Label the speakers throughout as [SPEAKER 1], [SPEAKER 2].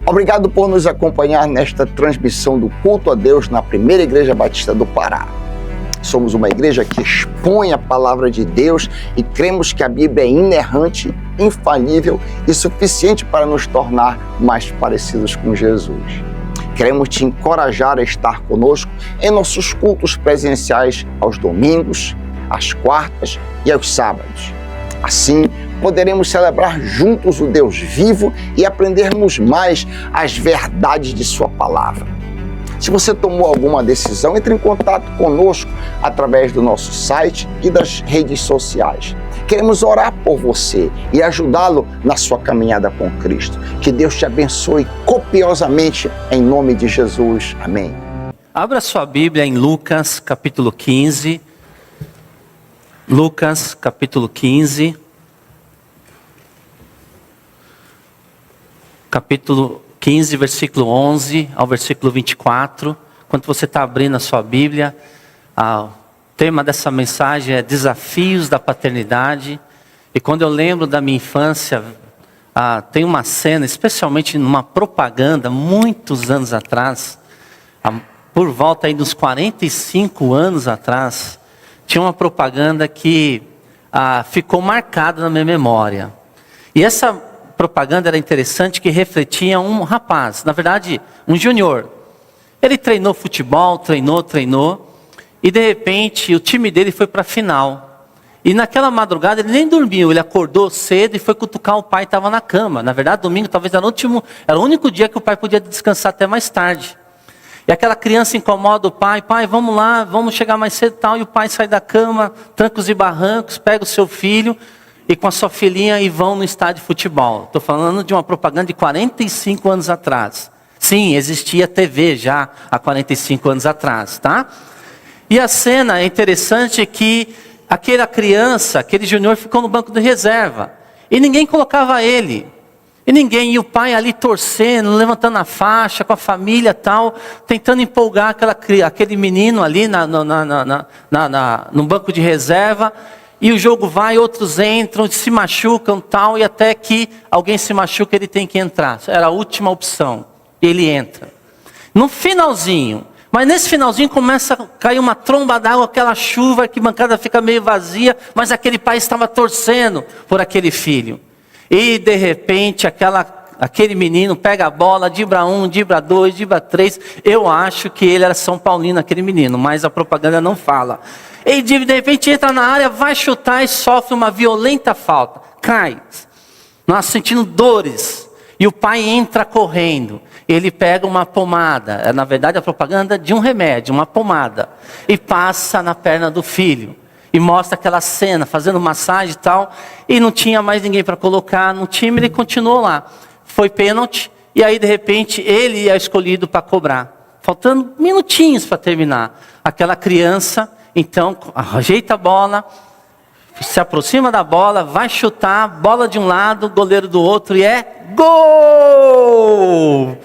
[SPEAKER 1] Obrigado por nos acompanhar nesta transmissão do culto a Deus na Primeira Igreja Batista do Pará. Somos uma igreja que expõe a palavra de Deus e cremos que a Bíblia é inerrante, infalível e suficiente para nos tornar mais parecidos com Jesus. Queremos te encorajar a estar conosco em nossos cultos presenciais aos domingos, às quartas e aos sábados. Assim, poderemos celebrar juntos o Deus vivo e aprendermos mais as verdades de sua palavra. Se você tomou alguma decisão, entre em contato conosco através do nosso site e das redes sociais. Queremos orar por você e ajudá-lo na sua caminhada com Cristo. Que Deus te abençoe copiosamente em nome de Jesus. Amém.
[SPEAKER 2] Abra sua Bíblia em Lucas capítulo 15. Lucas capítulo 15. Capítulo 15, versículo 11 ao versículo 24. Quando você está abrindo a sua Bíblia, o tema dessa mensagem é Desafios da Paternidade. E quando eu lembro da minha infância, tem uma cena, especialmente numa propaganda, muitos anos atrás, por volta aí dos 45 anos atrás, tinha uma propaganda que ficou marcada na minha memória. E essa propaganda era interessante, que refletia um rapaz, na verdade um júnior. Ele treinou futebol, treinou, e de repente o time dele foi para a final. E naquela madrugada ele nem dormiu, ele acordou cedo e foi cutucar o pai, estava na cama. Na verdade domingo talvez era o único dia que o pai podia descansar até mais tarde. E aquela criança incomoda o pai, vamos lá, vamos chegar mais cedo e tal. E o pai sai da cama, trancos e barrancos, pega o seu filho e com a sua filhinha e vão no estádio de futebol. Estou falando de uma propaganda de 45 anos atrás. Sim, existia TV já há 45 anos atrás, tá? E a cena é interessante que aquela criança, aquele júnior ficou no banco de reserva. E ninguém colocava ele. E o pai ali torcendo, levantando a faixa com a família e tal, tentando empolgar aquele menino ali no banco de reserva. E o jogo vai, outros entram, se machucam tal, e até que alguém se machuca, ele tem que entrar. Era a última opção. Ele entra. No finalzinho, mas nesse finalzinho começa a cair uma tromba d'água, aquela chuva, que a bancada fica meio vazia, mas aquele pai estava torcendo por aquele filho. E de repente aquele menino pega a bola, dribla 1, dribla 2, dribla 3. Eu acho que ele era São Paulino, aquele menino, mas a propaganda não fala. Ele de repente entra na área, vai chutar e sofre uma violenta falta. Cai, nós sentindo dores. E o pai entra correndo. Ele pega uma pomada, na verdade a propaganda de um remédio, uma pomada. E passa na perna do filho. E mostra aquela cena, fazendo massagem e tal. E não tinha mais ninguém para colocar no time, ele continuou lá. Foi pênalti, e aí de repente ele é escolhido para cobrar. Faltando minutinhos para terminar. Aquela criança, então, ajeita a bola, se aproxima da bola, vai chutar, bola de um lado, goleiro do outro, e é gol!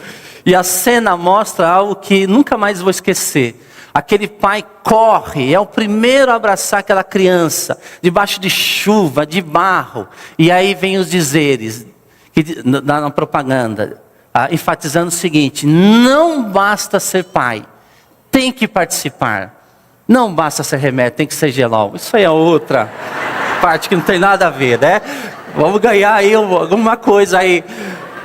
[SPEAKER 2] E a cena mostra algo que nunca mais vou esquecer. Aquele pai corre, é o primeiro a abraçar aquela criança, debaixo de chuva, de barro. E aí vem os dizeres, na propaganda, enfatizando o seguinte: não basta ser pai, tem que participar. Não basta ser remédio, tem que ser gelol. Isso aí é outra parte que não tem nada a ver, né? Vamos ganhar aí alguma coisa aí.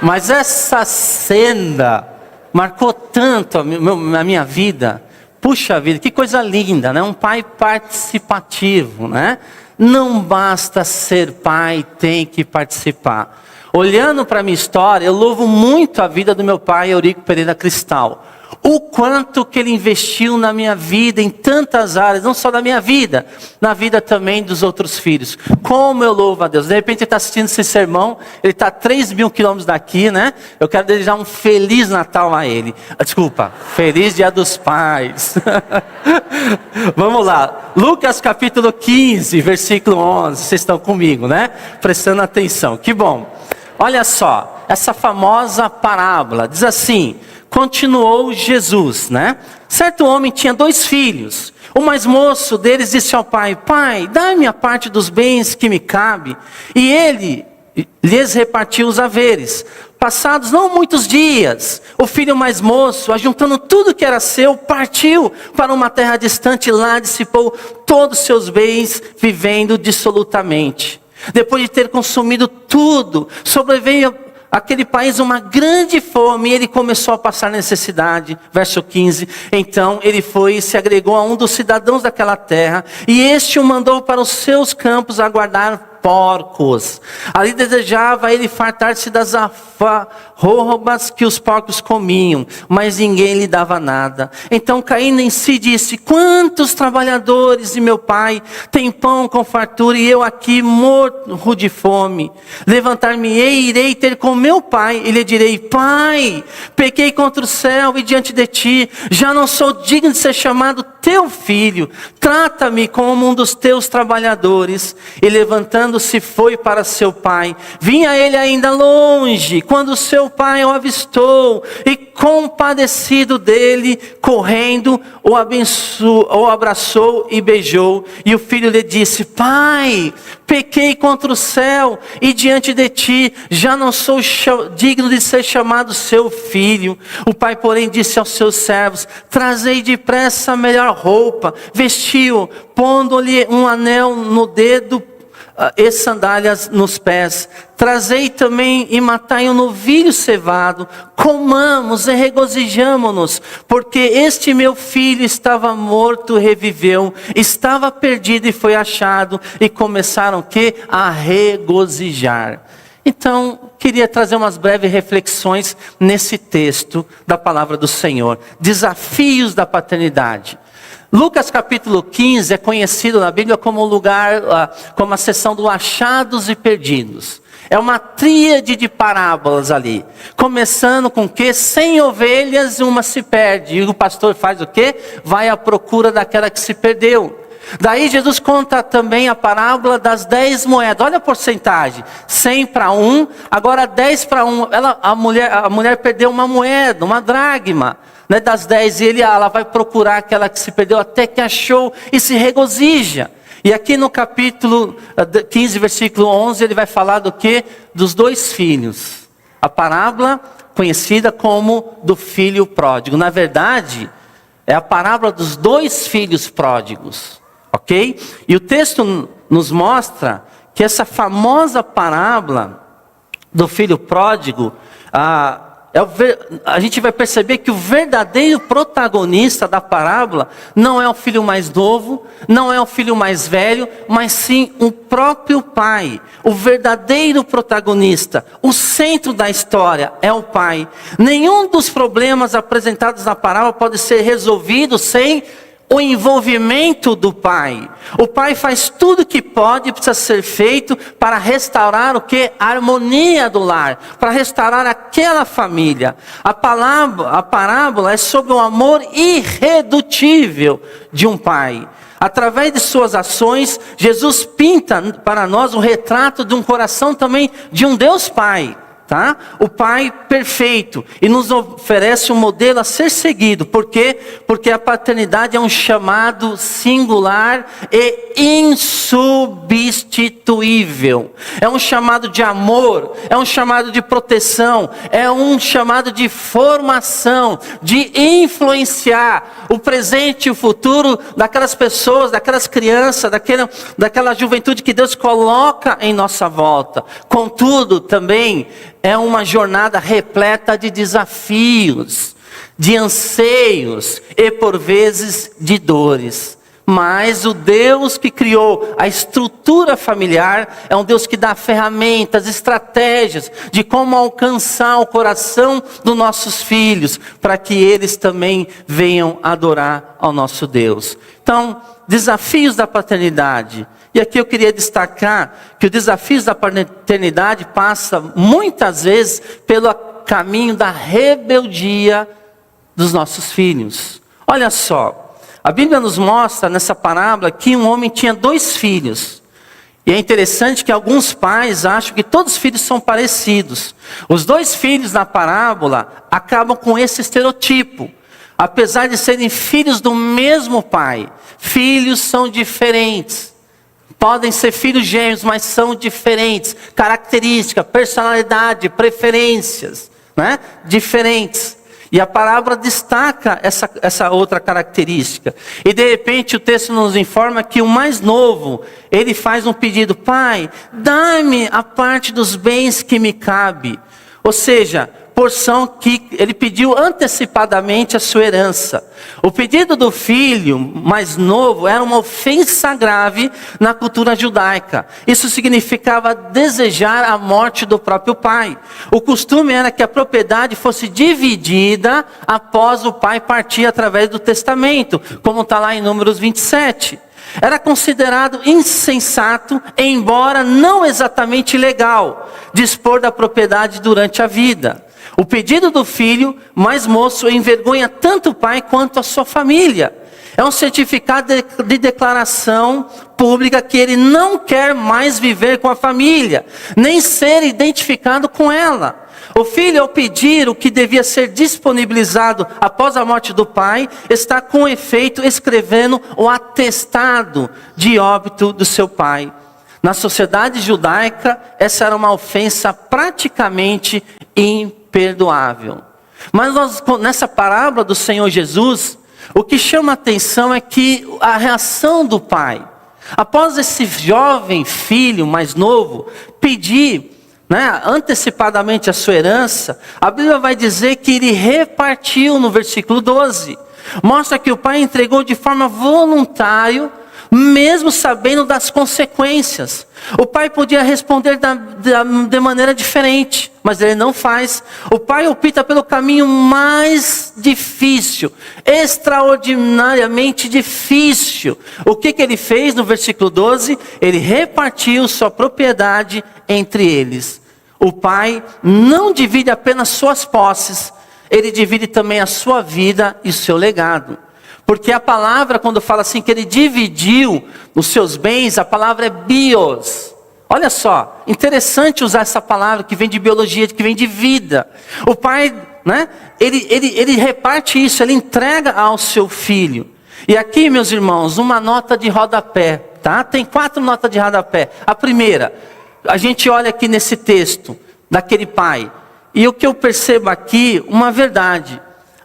[SPEAKER 2] Mas essa cena marcou tanto a minha vida. Puxa vida, que coisa linda, né? Um pai participativo, né? Não basta ser pai, tem que participar. Olhando para a minha história, eu louvo muito a vida do meu pai, Eurico Pereira Cristal. O quanto que ele investiu na minha vida, em tantas áreas, não só da minha vida, na vida também dos outros filhos. Como eu louvo a Deus. De repente ele está assistindo esse sermão, ele está a 3.000 quilômetros daqui, né? Eu quero desejar um Feliz Natal a ele. Desculpa, Feliz Dia dos Pais. Vamos lá, Lucas capítulo 15, versículo 11, vocês estão comigo, né? Prestando atenção, que bom. Olha só, essa famosa parábola, diz assim: continuou Jesus, né? Certo homem tinha 2 filhos. O mais moço deles disse ao pai: pai, dá-me a parte dos bens que me cabe. E ele lhes repartiu os haveres. passados não muitos dias, o filho mais moço, ajuntando tudo que era seu, partiu para uma terra distante, e lá dissipou todos os seus bens, vivendo dissolutamente. Depois de ter consumido tudo, sobreveio àquele país uma grande fome, e ele começou a passar necessidade. Verso 15, então ele foi e se agregou a um dos cidadãos daquela terra, e este o mandou para os seus campos a guardar porcos. Ali desejava ele fartar-se das alfarrobas que os porcos comiam, mas ninguém lhe dava nada. Então caindo em si disse: quantos trabalhadores de meu pai têm pão com fartura, e eu aqui morro de fome? Levantar-me-ei e irei ter com meu pai, e lhe direi: pai, pequei contra o céu e diante de ti, já não sou digno de ser chamado teu filho, trata-me como um dos teus trabalhadores. E levantando-se foi para seu pai. Vinha ele ainda longe, quando seu pai o avistou, e compadecido dele, correndo, o abraçou e beijou. E o filho lhe disse: pai, pequei contra o céu e diante de ti, já não sou digno de ser chamado seu filho. O pai, porém, disse aos seus servos: trazei depressa a melhor roupa, vestiu, pondo-lhe um anel no dedo e sandálias nos pés. Trazei também e matai um novilho cevado, comamos e regozijamo-nos, porque este meu filho estava morto e reviveu, estava perdido e foi achado, e começaram o quê? A regozijar. Então, queria trazer umas breves reflexões nesse texto da palavra do Senhor. Desafios da paternidade. Lucas capítulo 15 é conhecido na Bíblia como o lugar, como a seção do achados e perdidos. É uma tríade de parábolas ali. Começando com que 100 ovelhas e uma se perde. E o pastor faz o quê? Vai à procura daquela que se perdeu. Daí Jesus conta também a parábola das 10 moedas. Olha a porcentagem. 100 para 1, agora 10 para 1. A mulher perdeu uma moeda, uma dracma, né, das 10. E ela vai procurar aquela que se perdeu até que achou e se regozija. E aqui no capítulo 15, versículo 11, ele vai falar do quê? Dos 2 filhos. A parábola conhecida como do filho pródigo. Na verdade, é a parábola dos 2 filhos pródigos. Ok? E o texto nos mostra que essa famosa parábola do filho pródigo, a gente vai perceber que o verdadeiro protagonista da parábola não é o filho mais novo, não é o filho mais velho, mas sim o próprio pai. O verdadeiro protagonista, o centro da história é o pai. Nenhum dos problemas apresentados na parábola pode ser resolvido sem o envolvimento do pai. O pai faz tudo o que pode, precisa ser feito para restaurar o que? A harmonia do lar, para restaurar aquela família. A parábola é sobre o amor irredutível de um pai. Através de suas ações, Jesus pinta para nós o retrato de um coração também de um Deus Pai. Tá? O Pai perfeito, e nos oferece um modelo a ser seguido. Por quê? Porque a paternidade é um chamado singular e insubstituível. É um chamado de amor, é um chamado de proteção, é um chamado de formação, de influenciar o presente e o futuro daquelas pessoas, daquelas crianças, daquela juventude que Deus coloca em nossa volta. Contudo, também é uma jornada repleta de desafios, de anseios e por vezes de dores. Mas o Deus que criou a estrutura familiar é um Deus que dá ferramentas, estratégias de como alcançar o coração dos nossos filhos, para que eles também venham adorar ao nosso Deus. Então, desafios da paternidade. E aqui eu queria destacar que o desafio da paternidade passa muitas vezes pelo caminho da rebeldia dos nossos filhos. Olha só, a Bíblia nos mostra nessa parábola que um homem tinha 2 filhos. E é interessante que alguns pais acham que todos os filhos são parecidos. Os 2 filhos na parábola acabam com esse estereotipo. Apesar de serem filhos do mesmo pai, filhos são diferentes. Podem ser filhos gêmeos, mas são diferentes. Características, personalidade, preferências, né? Diferentes. E a palavra destaca essa outra característica. E de repente o texto nos informa que o mais novo, ele faz um pedido: Pai, dá-me a parte dos bens que me cabe. Ou seja, porção que ele pediu antecipadamente a sua herança. O pedido do filho mais novo era uma ofensa grave na cultura judaica. Isso significava desejar a morte do próprio pai. O costume era que a propriedade fosse dividida após o pai partir através do testamento, como está lá em Números 27. Era considerado insensato, embora não exatamente ilegal, dispor da propriedade durante a vida. O pedido do filho mais moço envergonha tanto o pai quanto a sua família. É um certificado de declaração pública que ele não quer mais viver com a família, nem ser identificado com ela. O filho, ao pedir o que devia ser disponibilizado após a morte do pai, está com efeito escrevendo o atestado de óbito do seu pai. Na sociedade judaica, essa era uma ofensa praticamente imperdoável. Mas nessa parábola do Senhor Jesus, o que chama a atenção é que a reação do pai, após esse jovem filho mais novo pedir, antecipadamente a sua herança, a Bíblia vai dizer que ele repartiu no versículo 12. Mostra que o pai entregou de forma voluntária, mesmo sabendo das consequências. O pai podia responder de maneira diferente, mas ele não faz. O pai opta pelo caminho mais difícil, extraordinariamente difícil. O que ele fez no versículo 12? Ele repartiu sua propriedade entre eles. O pai não divide apenas suas posses, ele divide também a sua vida e o seu legado. Porque a palavra, quando fala assim que ele dividiu os seus bens, a palavra é bios. Olha só, interessante usar essa palavra que vem de biologia, que vem de vida. O pai, ele reparte isso, ele entrega ao seu filho. E aqui, meus irmãos, uma nota de rodapé, tá? Tem 4 notas de rodapé. A primeira, a gente olha aqui nesse texto daquele pai. E o que eu percebo aqui, uma verdade.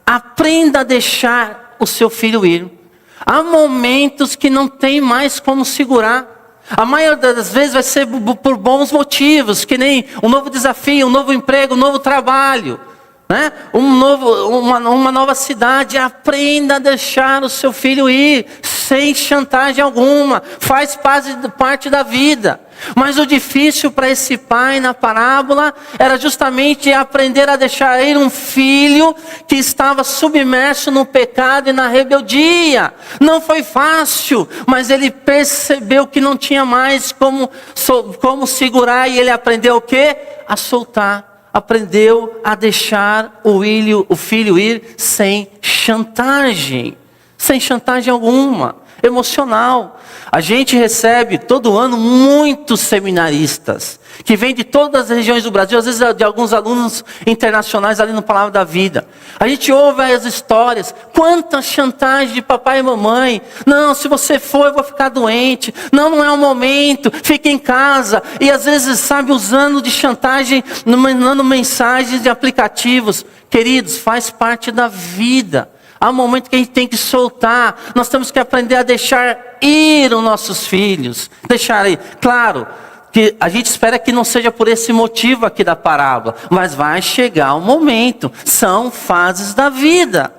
[SPEAKER 2] Aprenda a deixar o seu filho ir. Há momentos que não tem mais como segurar. A maioria das vezes vai ser por bons motivos, que nem um novo desafio, um novo emprego, um novo trabalho, uma nova cidade. Aprenda a deixar o seu filho ir, sem chantagem alguma. Faz parte da vida. Mas o difícil para esse pai na parábola era justamente aprender a deixar ir um filho que estava submerso no pecado e na rebeldia. Não foi fácil, mas ele percebeu que não tinha mais como segurar, e ele aprendeu o quê? A soltar. Aprendeu a deixar o filho ir sem chantagem alguma, emocional. A gente recebe todo ano muitos seminaristas que vêm de todas as regiões do Brasil, às vezes de alguns alunos internacionais ali no Palavra da Vida. A gente ouve as histórias, quanta chantagem de papai e mamãe. Não, se você for eu vou ficar doente. Não é o momento, fica em casa. E às vezes, usando de chantagem, mandando mensagens de aplicativos. Queridos, faz parte da vida. Há um momento que a gente tem que soltar. Nós temos que aprender a deixar ir os nossos filhos. Deixar ir. Claro que a gente espera que não seja por esse motivo aqui da parábola. Mas vai chegar um momento. São fases da vida.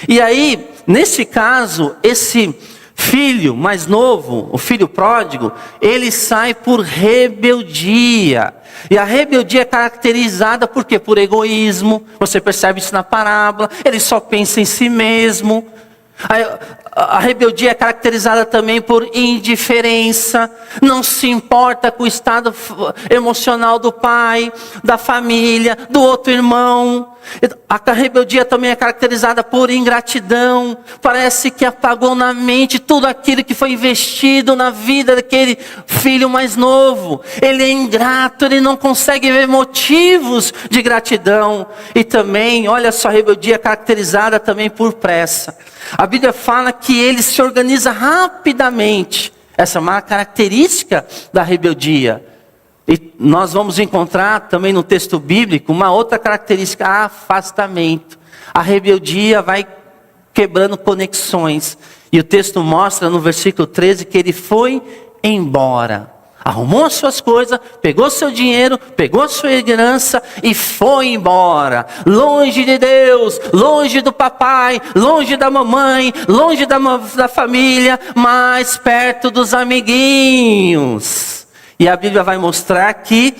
[SPEAKER 2] E aí, nesse caso, esse filho mais novo, o filho pródigo, ele sai por rebeldia. E a rebeldia é caracterizada por quê? Por egoísmo. Você percebe isso na parábola. Ele só pensa em si mesmo. A rebeldia é caracterizada também por indiferença. Não se importa com o estado emocional do pai, da família, do outro irmão. A rebeldia também é caracterizada por ingratidão. Parece que apagou na mente tudo aquilo que foi investido na vida daquele filho mais novo. Ele é ingrato, ele não consegue ver motivos de gratidão. E também, olha só, a rebeldia é caracterizada também por pressa. A Bíblia fala que ele se organiza rapidamente. Essa é uma característica da rebeldia. E nós vamos encontrar também no texto bíblico uma outra característica: afastamento. A rebeldia vai quebrando conexões. E o texto mostra no versículo 13 que ele foi embora. Arrumou as suas coisas, pegou seu dinheiro, pegou a sua herança e foi embora. Longe de Deus, longe do papai, longe da mamãe, longe da família, mais perto dos amiguinhos. E a Bíblia vai mostrar que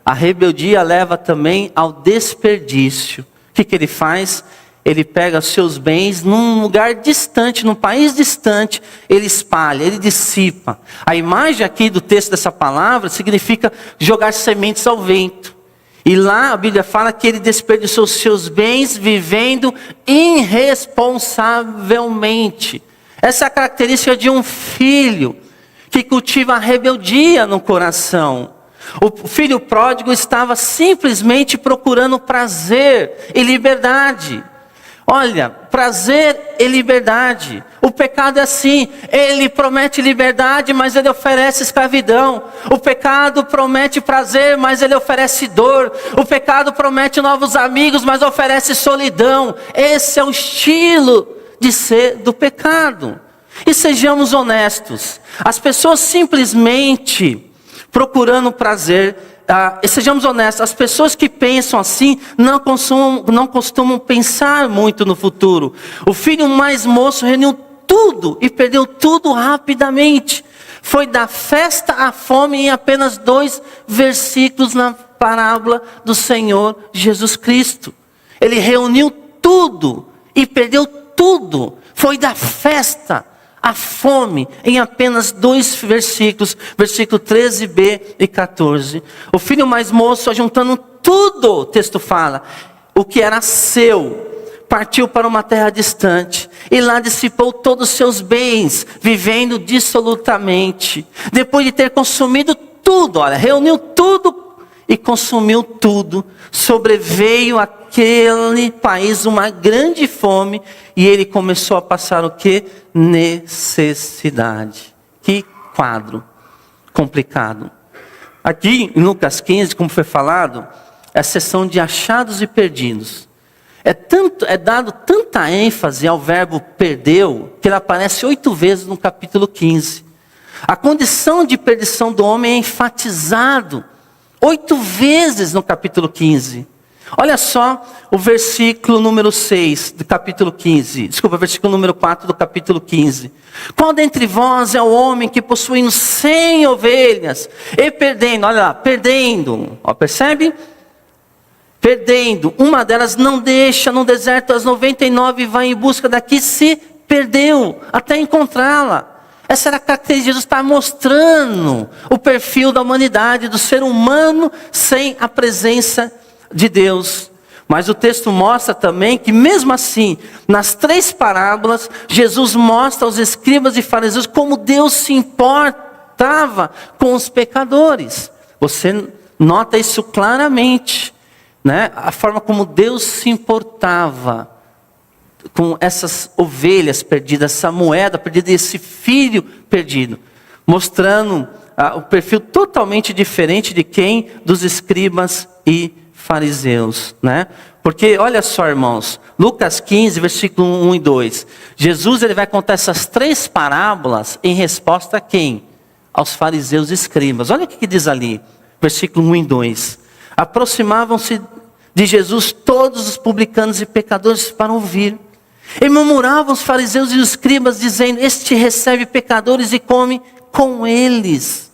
[SPEAKER 2] a rebeldia leva também ao desperdício. O que ele faz? Ele pega os seus bens num lugar distante, num país distante, ele espalha, ele dissipa. A imagem aqui do texto dessa palavra significa jogar sementes ao vento. E lá a Bíblia fala que ele desperdiçou os seus bens vivendo irresponsavelmente. Essa é a característica de um filho que cultiva a rebeldia no coração. O filho pródigo estava simplesmente procurando prazer e liberdade. Olha, prazer e liberdade. O pecado é assim, ele promete liberdade, mas ele oferece escravidão. O pecado promete prazer, mas ele oferece dor. O pecado promete novos amigos, mas oferece solidão. Esse é o estilo de ser do pecado. E sejamos honestos, as pessoas simplesmente procurando prazer, sejamos honestos, as pessoas que pensam assim não costumam pensar muito no futuro. O filho mais moço reuniu tudo e perdeu tudo rapidamente. Foi da festa à fome em apenas 2 versículos na parábola do Senhor Jesus Cristo. Ele reuniu tudo e perdeu tudo. Foi da festa à fome em apenas 2 versículos, versículo 13b e 14. O filho mais moço, juntando tudo, o texto fala, o que era seu, partiu para uma terra distante, e lá dissipou todos os seus bens, vivendo dissolutamente. Depois de ter consumido tudo, olha, reuniu tudo e consumiu tudo, sobreveio àquele país uma grande fome, e ele começou a passar o quê? Necessidade. Que quadro complicado. Aqui em Lucas 15, como foi falado, é a seção de achados e perdidos. É dado tanta ênfase ao verbo perdeu, que ele aparece 8 vezes no capítulo 15. A condição de perdição do homem é enfatizado 8 vezes no capítulo 15. Olha só o versículo número 6 do capítulo 15. Desculpa, versículo número 4 do capítulo 15. Qual dentre vós é o homem que possuindo 100 ovelhas e perdendo, olha lá, perdendo, ó, percebe? Perdendo, uma delas não deixa no deserto as 99 e vai em busca da que se perdeu, até encontrá-la. Essa era a característica. Jesus está mostrando o perfil da humanidade, do ser humano sem a presença de Deus. Mas o texto mostra também que mesmo assim, nas 3 parábolas, Jesus mostra aos escribas e fariseus como Deus se importava com os pecadores. Você nota isso claramente, né? A forma como Deus se importava com essas ovelhas perdidas, essa moeda perdida, esse filho perdido, mostrando o perfil totalmente diferente de quem? Dos escribas e fariseus, né? Porque olha só, irmãos, Lucas 15, versículo 1 e 2, Jesus ele vai contar essas 3 parábolas em resposta a quem? Aos fariseus e escribas. Olha o que diz ali, versículo 1 e 2. Aproximavam-se de Jesus todos os publicanos e pecadores para ouvir. E murmuravam os fariseus e os escribas, dizendo: este recebe pecadores e come com eles.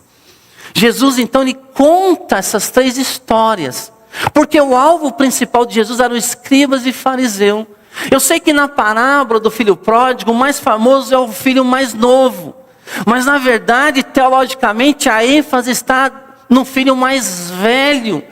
[SPEAKER 2] Jesus então lhe conta essas 3 histórias, porque o alvo principal de Jesus eram os escribas e fariseus. Eu sei que na parábola do filho pródigo, o mais famoso é o filho mais novo, mas na verdade, teologicamente, a ênfase está no filho mais velho.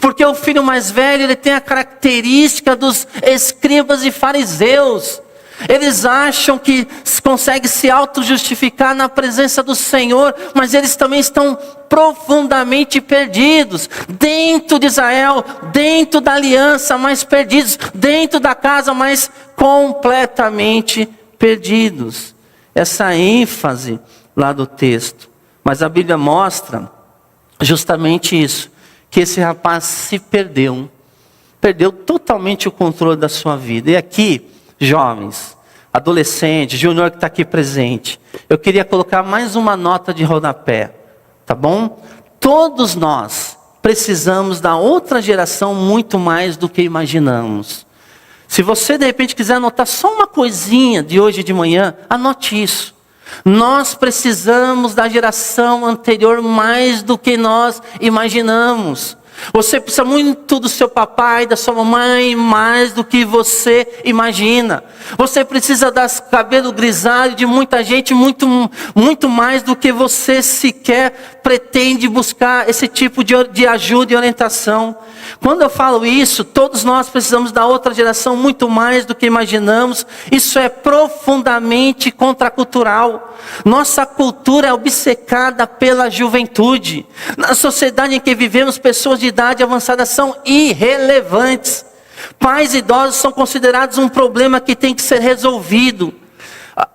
[SPEAKER 2] Porque o filho mais velho, ele tem a característica dos escribas e fariseus. Eles acham que conseguem se auto-justificar na presença do Senhor, mas eles também estão profundamente perdidos. Dentro de Israel, dentro da aliança, mas perdidos. Dentro da casa, mas completamente perdidos. Essa ênfase lá do texto. Mas a Bíblia mostra justamente isso, que esse rapaz se perdeu totalmente o controle da sua vida. E aqui, jovens, adolescentes, júnior que está aqui presente, eu queria colocar mais uma nota de rodapé, tá bom? Todos nós precisamos da outra geração muito mais do que imaginamos. Se você de repente quiser anotar só uma coisinha de hoje de manhã, anote isso. Nós precisamos da geração anterior mais do que nós imaginamos. Você precisa muito do seu papai, da sua mamãe, mais do que você imagina. Você precisa das cabelos grisalhos de muita gente, muito mais do que você sequer pretende buscar esse tipo de ajuda e orientação. Quando eu falo isso, todos nós precisamos da outra geração muito mais do que imaginamos. Isso é profundamente contracultural. Nossa cultura é obcecada pela juventude. Na sociedade em que vivemos, pessoas de idade avançada são irrelevantes. Pais idosos são considerados um problema que tem que ser resolvido.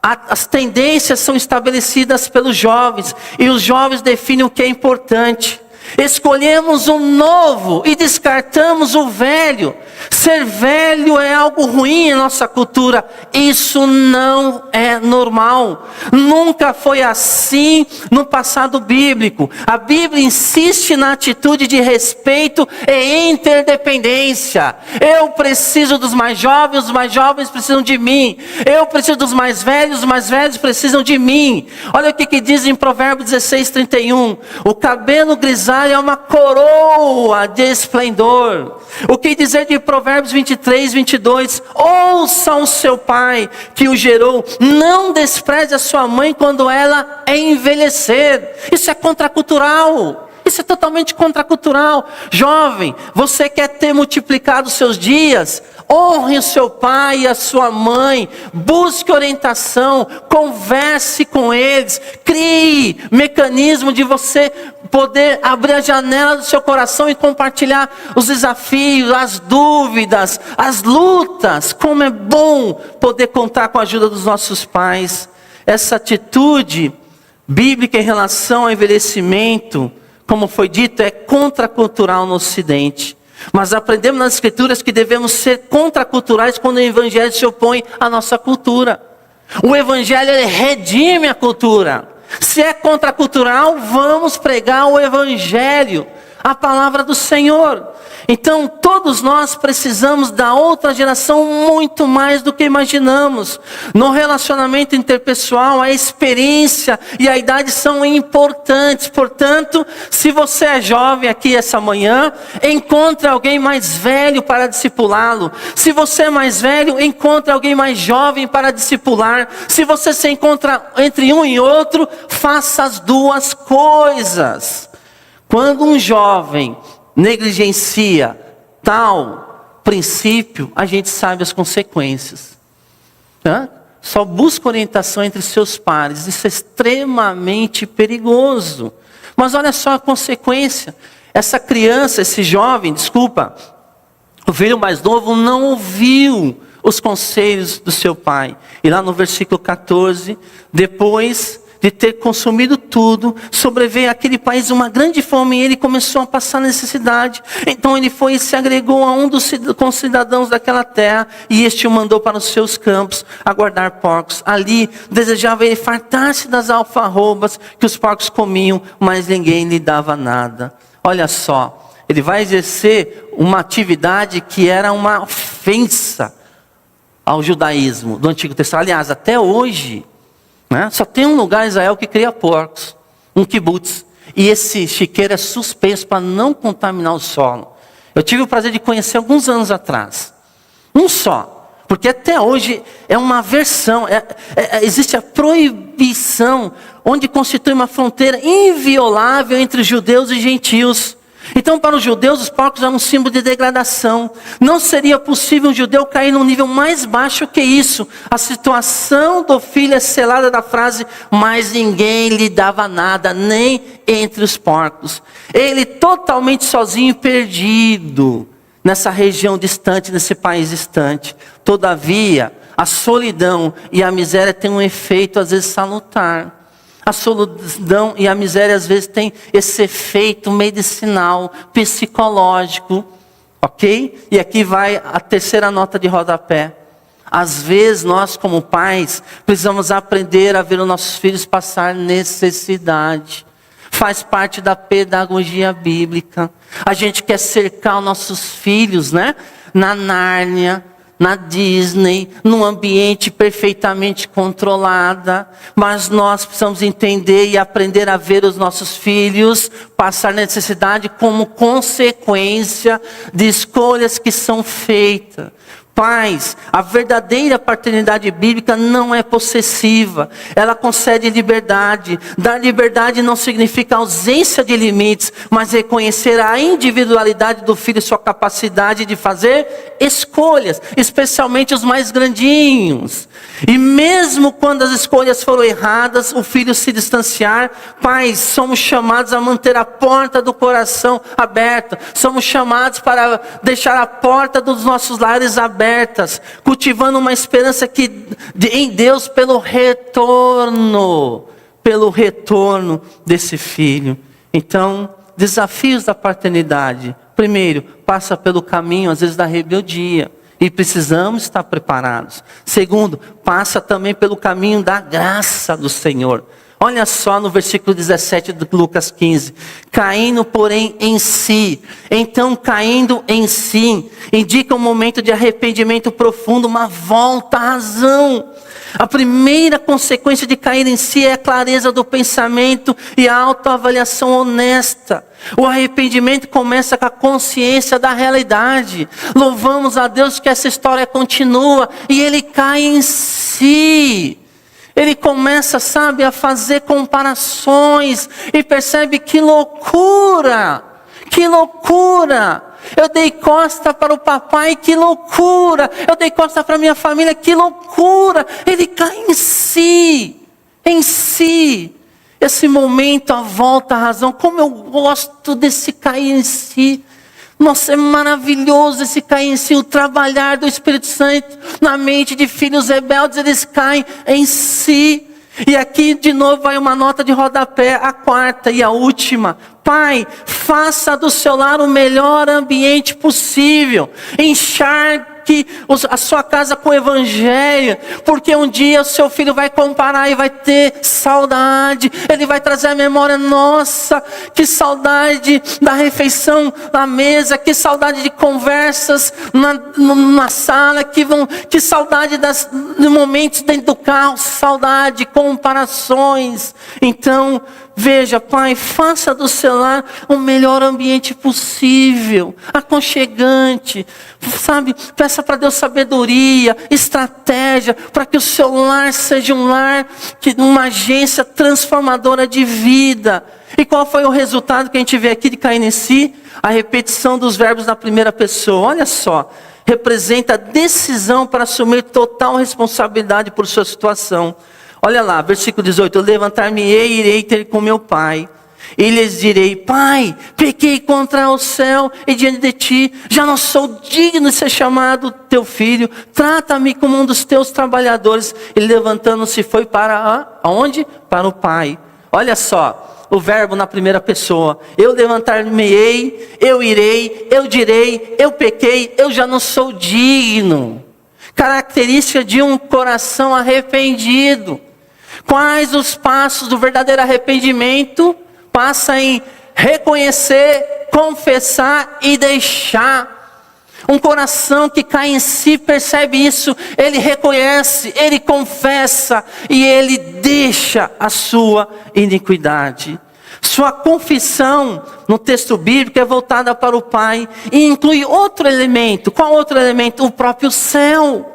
[SPEAKER 2] As tendências são estabelecidas pelos jovens, e os jovens definem o que é importante. Escolhemos o novo e descartamos o velho. Ser velho é algo ruim em nossa cultura. Isso não é normal. Nunca foi assim no passado bíblico. A Bíblia insiste na atitude de respeito e interdependência. Eu preciso dos mais jovens, os mais jovens precisam de mim. Eu preciso dos mais velhos, os mais velhos precisam de mim. Olha o que diz em Provérbios 16:31. O cabelo grisalho é uma coroa de esplendor. O que dizer de Provérbios 23:22? Ouça o seu pai que o gerou. Não despreze a sua mãe quando ela envelhecer. Isso é contracultural. Isso é totalmente contracultural. Jovem, você quer ter multiplicado os seus dias? Honre o seu pai e a sua mãe. Busque orientação. Converse com eles. Crie mecanismo de você poder abrir a janela do seu coração e compartilhar os desafios, as dúvidas, as lutas. Como é bom poder contar com a ajuda dos nossos pais. Essa atitude bíblica em relação ao envelhecimento, como foi dito, é contracultural no Ocidente. Mas aprendemos nas Escrituras que devemos ser contraculturais quando o Evangelho se opõe à nossa cultura. O Evangelho ele redime a cultura. Se é contracultural, vamos pregar o Evangelho, a palavra do Senhor. Então todos nós precisamos da outra geração muito mais do que imaginamos. No relacionamento interpessoal, a experiência e a idade são importantes. Portanto, se você é jovem aqui essa manhã, encontre alguém mais velho para discipulá-lo. Se você é mais velho, encontre alguém mais jovem para discipular. Se você se encontra entre um e outro, faça as duas coisas. Quando um jovem negligencia tal princípio, a gente sabe as consequências. Só busca orientação entre seus pares. Isso é extremamente perigoso. Mas olha só a consequência. Essa criança, esse jovem, o filho mais novo não ouviu os conselhos do seu pai. E lá no versículo 14, depois de ter consumido tudo, sobreveio àquele país uma grande fome e ele começou a passar necessidade. Então ele foi e se agregou a um dos concidadãos daquela terra, e este o mandou para os seus campos a guardar porcos. Ali desejava ele fartar-se das alfarrobas que os porcos comiam, mas ninguém lhe dava nada. Olha só, ele vai exercer uma atividade que era uma ofensa ao judaísmo do Antigo Testamento. Aliás, até hoje, só tem um lugar em Israel que cria porcos, um kibutz. E esse chiqueiro é suspenso para não contaminar o solo. Eu tive o prazer de conhecer alguns anos atrás. Um só. Porque até hoje é uma versão. Existe a proibição, onde constitui uma fronteira inviolável entre judeus e gentios. Então, para os judeus, os porcos eram um símbolo de degradação. Não seria possível um judeu cair num nível mais baixo que isso. A situação do filho é selada da frase: mas ninguém lhe dava nada, nem entre os porcos. Ele totalmente sozinho e perdido nessa região distante, nesse país distante. Todavia, a solidão e a miséria têm um efeito às vezes salutar. A solidão e a miséria às vezes tem esse efeito medicinal, psicológico, ok? E aqui vai a terceira nota de rodapé. Às vezes nós como pais precisamos aprender a ver os nossos filhos passar necessidade. Faz parte da pedagogia bíblica. A gente quer cercar os nossos filhos, né? Na Nárnia, na Disney, num ambiente perfeitamente controlado. Mas nós precisamos entender e aprender a ver os nossos filhos passar necessidade como consequência de escolhas que são feitas. Pais, a verdadeira paternidade bíblica não é possessiva, ela concede liberdade. Dar liberdade não significa ausência de limites, mas reconhecer a individualidade do filho e sua capacidade de fazer escolhas, especialmente os mais grandinhos. E mesmo quando as escolhas foram erradas, o filho se distanciar, pais, somos chamados a manter a porta do coração aberta, somos chamados para deixar a porta dos nossos lares abertas, cultivando uma esperança em Deus pelo retorno desse filho. Então, desafios da paternidade. Primeiro, passa pelo caminho, às vezes, da rebeldia. E precisamos estar preparados. Segundo, passa também pelo caminho da graça do Senhor. Olha só no versículo 17 de Lucas 15. Caindo, porém, em si. Então, caindo em si, indica um momento de arrependimento profundo, uma volta à razão. A primeira consequência de cair em si é a clareza do pensamento e a autoavaliação honesta. O arrependimento começa com a consciência da realidade. Louvamos a Deus que essa história continua e ele cai em si. Ele começa, a fazer comparações e percebe que loucura, que loucura. Eu dei costa para o papai, que loucura. Eu dei costa para a minha família, que loucura. Ele cai em si, Esse momento, a volta à razão, como eu gosto desse cair em si. Nossa, é maravilhoso esse cair em si, o trabalhar do Espírito Santo na mente de filhos rebeldes, eles caem em si. E aqui de novo vai uma nota de rodapé, a quarta e a última. Pai, faça do seu lar o melhor ambiente possível. Encharque a sua casa com o evangelho, porque um dia o seu filho vai comparar e vai ter saudade. Ele vai trazer a memória, nossa, que saudade da refeição na mesa, que saudade de conversas na sala, que saudade de momentos dentro do carro, saudade, comparações. Então, veja, pai, faça do seu lar o melhor ambiente possível, aconchegante, peça para Deus sabedoria, estratégia, para que o seu lar seja um lar, uma agência transformadora de vida. E qual foi o resultado que a gente vê aqui de cair em si? A repetição dos verbos na primeira pessoa, olha só, representa a decisão para assumir total responsabilidade por sua situação. Olha lá, versículo 18, eu levantar-me-ei e irei ter com meu pai. E lhes direi, pai, pequei contra o céu e diante de ti, já não sou digno de ser chamado teu filho, trata-me como um dos teus trabalhadores. E levantando-se foi para aonde? Para o pai. Olha só, o verbo na primeira pessoa, eu levantar-me-ei, eu irei, eu direi, eu pequei, eu já não sou digno. Característica de um coração arrependido. Quais os passos do verdadeiro arrependimento? Passa em reconhecer, confessar e deixar. Um coração que cai em si percebe isso, ele reconhece, ele confessa e ele deixa a sua iniquidade. Sua confissão no texto bíblico é voltada para o Pai e inclui outro elemento. Qual outro elemento? O próprio céu.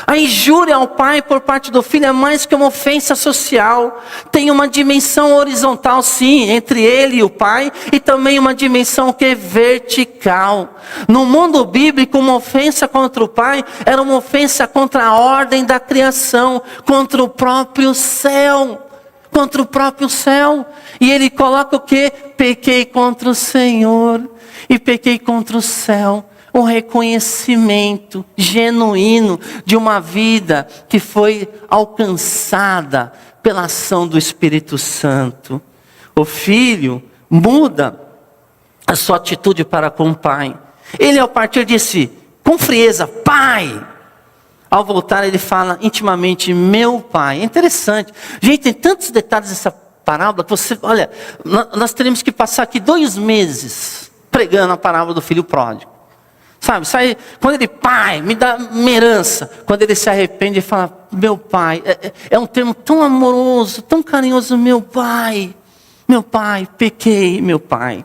[SPEAKER 2] A injúria ao pai por parte do filho é mais que uma ofensa social. Tem uma dimensão horizontal, sim, entre ele e o pai, e também uma dimensão que é vertical. No mundo bíblico, uma ofensa contra o pai era uma ofensa contra a ordem da criação, contra o próprio céu. Contra o próprio céu. E ele coloca o quê? Pequei contra o Senhor e pequei contra o céu. Um reconhecimento genuíno de uma vida que foi alcançada pela ação do Espírito Santo. O filho muda a sua atitude para com o pai. Ele ao partir disse com frieza, pai. Ao voltar ele fala intimamente, meu pai. É interessante. Gente, tem tantos detalhes nessa parábola que você, olha, nós teremos que passar aqui 2 meses pregando a parábola do filho pródigo. Sabe, sai, quando ele, pai, me dá uma herança. Quando ele se arrepende, ele fala, meu pai. É um termo tão amoroso, tão carinhoso, meu pai, pequei, meu pai.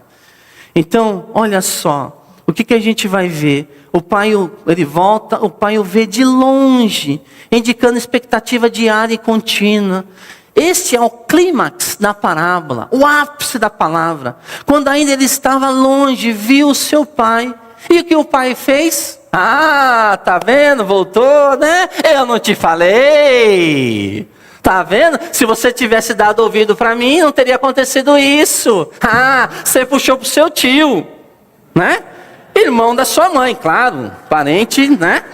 [SPEAKER 2] Então, olha só, o que a gente vai ver? O pai, ele volta, o pai o vê de longe, indicando expectativa diária e contínua. Este é o clímax da parábola, o ápice da palavra. Quando ainda ele estava longe, viu o seu pai. E o que o pai fez? Ah, tá vendo? Voltou, né? Eu não te falei. Tá vendo? Se você tivesse dado ouvido para mim, não teria acontecido isso. Ah, você puxou pro seu tio, né? Irmão da sua mãe, claro. Parente, né?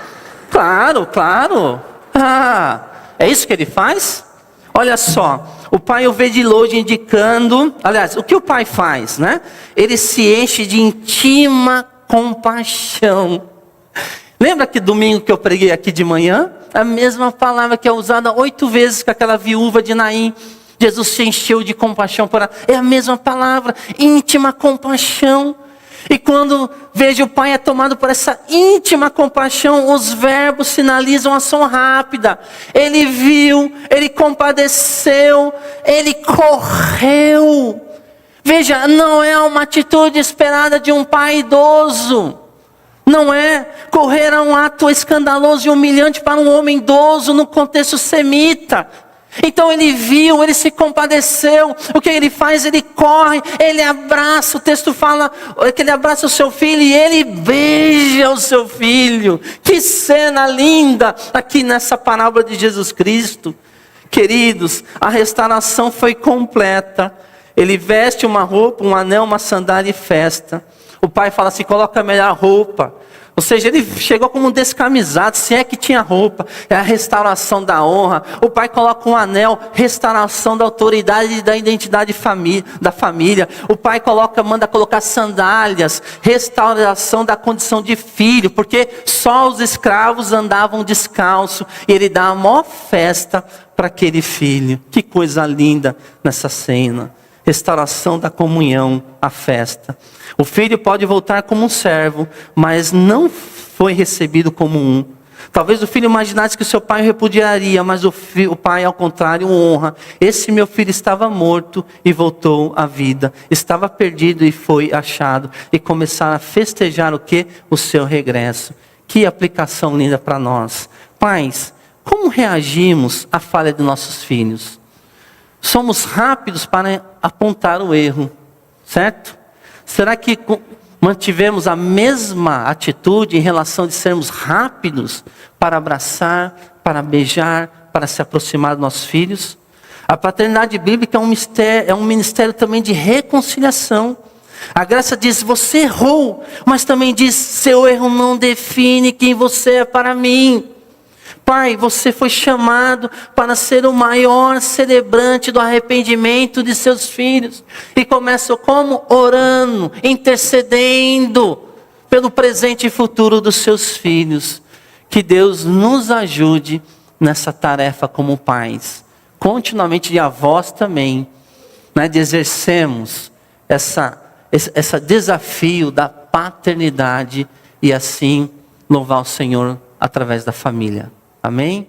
[SPEAKER 2] Claro. Ah, é isso que ele faz? Olha só, o pai o vê de longe indicando... Aliás, o que o pai faz, né? Ele se enche de íntima compaixão. Lembra que domingo que eu preguei aqui de manhã? A mesma palavra que é usada 8 vezes com aquela viúva de Naim. Jesus se encheu de compaixão por ela. É a mesma palavra, íntima compaixão. E quando vejo o pai é tomado por essa íntima compaixão, os verbos sinalizam ação rápida. Ele viu, ele compadeceu, ele correu. Veja, não é uma atitude esperada de um pai idoso. Não é correr a um ato escandaloso e humilhante para um homem idoso no contexto semita. Então ele viu, ele se compadeceu. O que ele faz? Ele corre, ele abraça. O texto fala que ele abraça o seu filho e ele beija o seu filho. Que cena linda aqui nessa parábola de Jesus Cristo. Queridos, a restauração foi completa. Ele veste uma roupa, um anel, uma sandália e festa. O pai fala assim, coloca a melhor roupa. Ou seja, ele chegou como um descamisado, se é que tinha roupa. É a restauração da honra. O pai coloca um anel, restauração da autoridade e da identidade da família. O pai manda colocar sandálias, restauração da condição de filho. Porque só os escravos andavam descalços. E ele dá a maior festa para aquele filho. Que coisa linda nessa cena. Restauração da comunhão, a festa. O filho pode voltar como um servo, mas não foi recebido como um. Talvez o filho imaginasse que o seu pai o repudiaria, mas o pai, ao contrário, o honra. Esse meu filho estava morto e voltou à vida. Estava perdido e foi achado. E começaram a festejar o quê? O seu regresso. Que aplicação linda para nós. Pais, como reagimos à falha de nossos filhos? Somos rápidos para apontar o erro, certo? Será que mantivemos a mesma atitude em relação de sermos rápidos para abraçar, para beijar, para se aproximar dos nossos filhos? A paternidade bíblica é um ministério também de reconciliação. A graça diz, você errou, mas também diz, seu erro não define quem você é para mim. Pai, você foi chamado para ser o maior celebrante do arrependimento de seus filhos. E começa como? Orando, intercedendo pelo presente e futuro dos seus filhos. Que Deus nos ajude nessa tarefa como pais. Continuamente, e a vós também, né, de exercermos esse desafio da paternidade e assim louvar o Senhor através da família. Amém?